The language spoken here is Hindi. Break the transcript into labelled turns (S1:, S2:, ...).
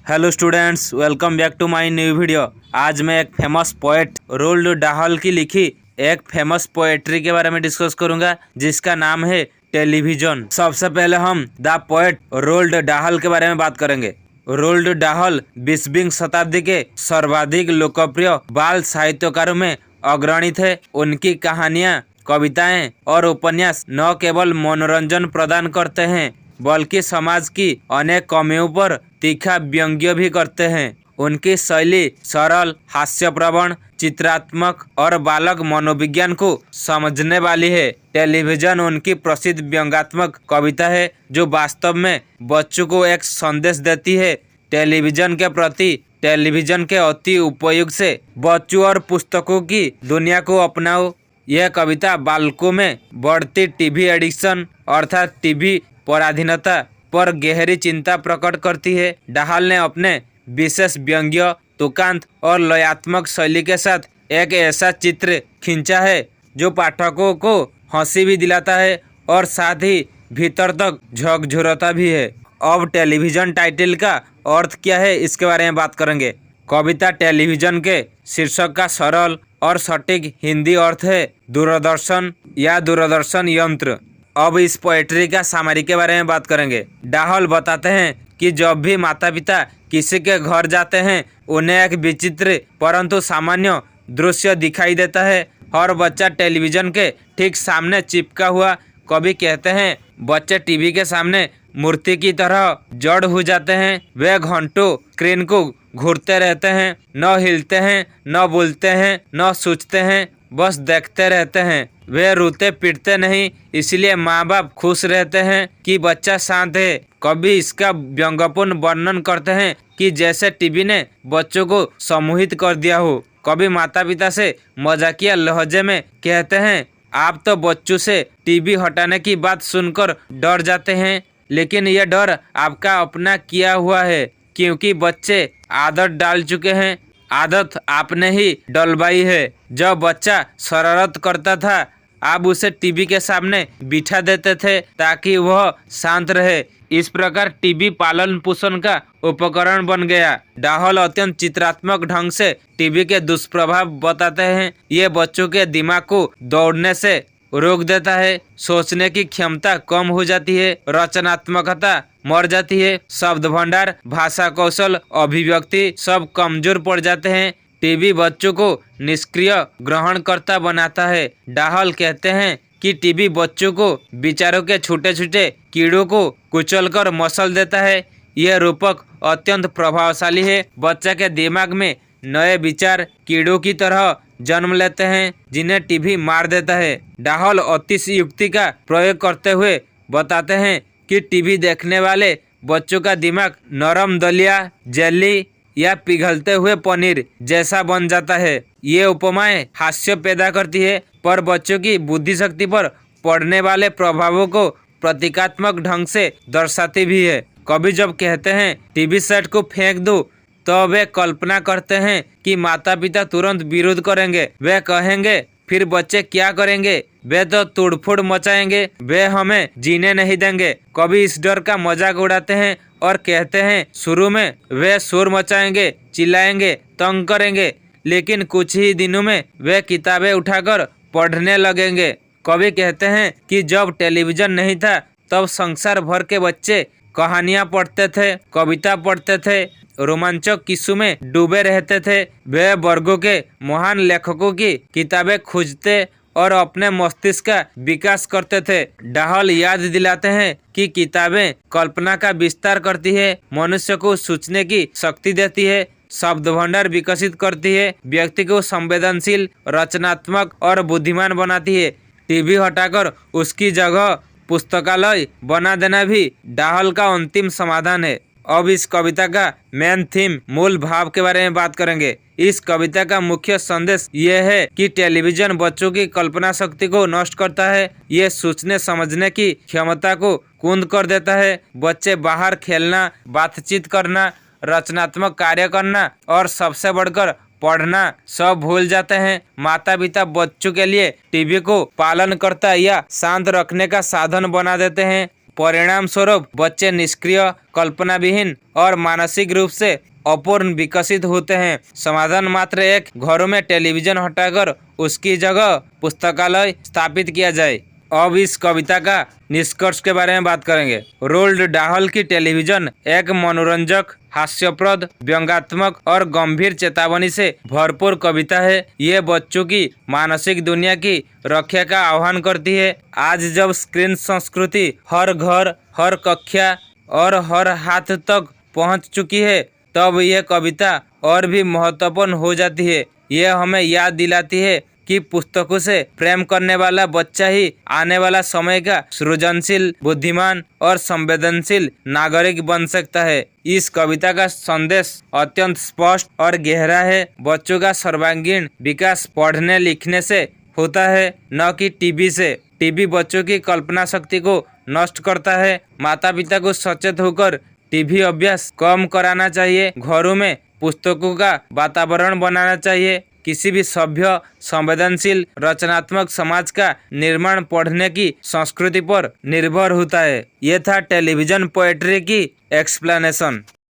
S1: Hello students, welcome back to my new video. आज मैं एक फेमस पोएट रोल्ड डाहल की लिखी एक फेमस पोएट्री के बारे में डिस्कस करूंगा जिसका नाम है टेलीविजन। सबसे पहले हम द पोएट रोल्ड डाहल के बारे में बात करेंगे। रोल्ड डाहल 20वीं शताब्दी के सर्वाधिक लोकप्रिय बाल साहित्यकारों में अग्रणी थे। उनकी कहानियाँ, कविताएं और उपन्यास न केवल मनोरंजन प्रदान करते हैं बल्कि समाज की अनेक कमियों पर तीखा व्यंग्य भी करते हैं। उनकी शैली सरल, हास्यप्रवण, चित्रात्मक और बालक मनोविज्ञान को समझने वाली है। टेलीविजन उनकी प्रसिद्ध व्यंग्यात्मक कविता है जो वास्तव में बच्चों को एक संदेश देती है। टेलीविजन के प्रति टेलीविजन के अति उपयोग से बच्चों और पुस्तकों की दुनिया को अपनाओ। यह कविता बालकों में बढ़ती टीवी एडिक्शन अर्थात टीवी पराधीनता पर गहरी चिंता प्रकट करती है। डाहल ने अपने विशेष व्यंग्य, तुकांत और लयात्मक शैली के साथ एक ऐसा चित्र खींचा है जो पाठकों को हंसी भी दिलाता है और साथ ही भीतर तक झकझोरता भी है। अब टेलीविजन टाइटल का अर्थ क्या है इसके बारे में बात करेंगे। कविता टेलीविजन के शीर्षक का सरल और सटीक हिंदी अर्थ है दूरदर्शन या दूरदर्शन यंत्र। अब इस पोएट्री का सामरी के बारे में बात करेंगे। डाहल बताते हैं कि जब भी माता पिता किसी के घर जाते हैं उन्हें एक विचित्र परंतु सामान्य दृश्य दिखाई देता है। हर बच्चा टेलीविजन के ठीक सामने चिपका हुआ। कभी कहते हैं बच्चे टीवी के सामने मूर्ति की तरह जड़ हो जाते हैं। वे घंटों स्क्रीन को घूरते रहते हैं, न हिलते हैं, न बोलते हैं, न सोचते हैं, बस देखते रहते हैं। वे रोते पीटते नहीं, इसलिए माँ बाप खुश रहते हैं कि बच्चा शांत है। कभी इसका व्यंग्यपूर्ण वर्णन करते हैं कि जैसे टीवी ने बच्चों को सम्मोहित कर दिया हो। कभी माता पिता से मजाकिया लहजे में कहते हैं आप तो बच्चों से टीवी हटाने की बात सुनकर डर जाते हैं, लेकिन यह डर आपका अपना किया हुआ है क्योंकि बच्चे आदत डाल चुके हैं। आदत आपने ही डलवाई है। जब बच्चा शरारत करता था आप उसे टीवी के सामने बिठा देते थे ताकि वह शांत रहे। इस प्रकार टीवी पालन पोषण का उपकरण बन गया। डाहल अत्यंत चित्रात्मक ढंग से टीवी के दुष्प्रभाव बताते हैं। ये बच्चों के दिमाग को दौड़ने से रोक देता है, सोचने की क्षमता कम हो जाती है, रचनात्मकता मर जाती है, शब्द भंडार, भाषा कौशल, अभिव्यक्ति सब कमजोर पड़ जाते हैं। टीवी बच्चों को निष्क्रिय ग्रहणकर्ता बनाता है। डाहल कहते हैं कि टीवी बच्चों को विचारों के छोटे छोटे कीड़ों को कुचलकर मसल देता है। यह रूपक अत्यंत प्रभावशाली है। बच्चे के दिमाग में नए विचार कीड़ों की तरह जन्म लेते हैं जिन्हें टीवी मार देता है। डाहल अतिशयोक्ति का प्रयोग करते हुए बताते हैं कि टीवी देखने वाले बच्चों का दिमाग नरम दलिया, जेली या पिघलते हुए पनीर जैसा बन जाता है। ये उपमाएं हास्य पैदा करती है पर बच्चों की बुद्धि शक्ति पर पड़ने वाले प्रभावों को प्रतीकात्मक ढंग से दर्शाती भी है। कभी जब कहते हैं टीवी सेट को फेंक दो तो वे कल्पना करते हैं कि माता पिता तुरंत विरोध करेंगे। वे कहेंगे फिर बच्चे क्या करेंगे, वे तो तोड़फोड़ मचाएंगे, वे हमें जीने नहीं देंगे। कभी इस डर का मजाक उड़ाते हैं और कहते हैं शुरू में वे शोर मचाएंगे, चिल्लाएंगे, तंग करेंगे, लेकिन कुछ ही दिनों में वे किताबें उठाकर पढ़ने लगेंगे। कभी कहते हैं कि जब टेलीविजन नहीं था तब संसार भर के बच्चे कहानियाँ पढ़ते थे, कविता पढ़ते थे, रोमांचक किस्सों में डूबे रहते थे। वे वर्गों के महान लेखकों की किताबें खोजते और अपने मस्तिष्क का विकास करते थे। डाहल याद दिलाते हैं कि किताबें कल्पना का विस्तार करती है, मनुष्य को सोचने की शक्ति देती है, शब्द भंडार विकसित करती है, व्यक्ति को संवेदनशील, रचनात्मक और बुद्धिमान बनाती है। टीवी हटाकर उसकी जगह पुस्तकालय बना देना भी डाहल का अंतिम समाधान है। अब इस कविता का मेन थीम, मूल भाव के बारे में बात करेंगे। इस कविता का मुख्य संदेश यह है कि टेलीविजन बच्चों की कल्पना शक्ति को नष्ट करता है। ये सोचने समझने की क्षमता को कुंद कर देता है। बच्चे बाहर खेलना, बातचीत करना, रचनात्मक कार्य करना और सबसे बढ़कर पढ़ना सब भूल जाते हैं। माता पिता बच्चों के लिए टीवी को पालनकर्ता या शांत रखने का साधन बना देते हैं। परिणाम स्वरूप बच्चे निष्क्रिय, कल्पना विहीन और मानसिक रूप से अपूर्ण विकसित होते हैं। समाधान मात्र एक, घरों में टेलीविजन हटाकर उसकी जगह पुस्तकालय स्थापित किया जाए। अब इस कविता का निष्कर्ष के बारे में बात करेंगे। रोल्ड डाहल की टेलीविजन एक मनोरंजक, हास्यप्रद, व्यंग्यात्मक और गंभीर चेतावनी से भरपूर कविता है। ये बच्चों की मानसिक दुनिया की रक्षा का आह्वान करती है। आज जब स्क्रीन संस्कृति हर घर, हर कक्षा और हर हाथ तक पहुंच चुकी है, तब यह कविता और भी महत्वपूर्ण हो जाती है। यह हमें याद दिलाती है कि पुस्तकों से प्रेम करने वाला बच्चा ही आने वाला समय का सृजनशील, बुद्धिमान और संवेदनशील नागरिक बन सकता है। इस कविता का संदेश अत्यंत स्पष्ट और गहरा है। बच्चों का सर्वांगीण विकास पढ़ने लिखने से होता है, न कि टीवी से। टीवी बच्चों की कल्पना शक्ति को नष्ट करता है। माता पिता को सचेत होकर टीवी अभ्यास कम कराना चाहिए। घरों में पुस्तकों का वातावरण बनाना चाहिए। किसी भी सभ्य, संवेदनशील, रचनात्मक समाज का निर्माण पढ़ने की संस्कृति पर निर्भर होता है। ये था टेलीविजन पोएट्री की एक्सप्लेनेशन।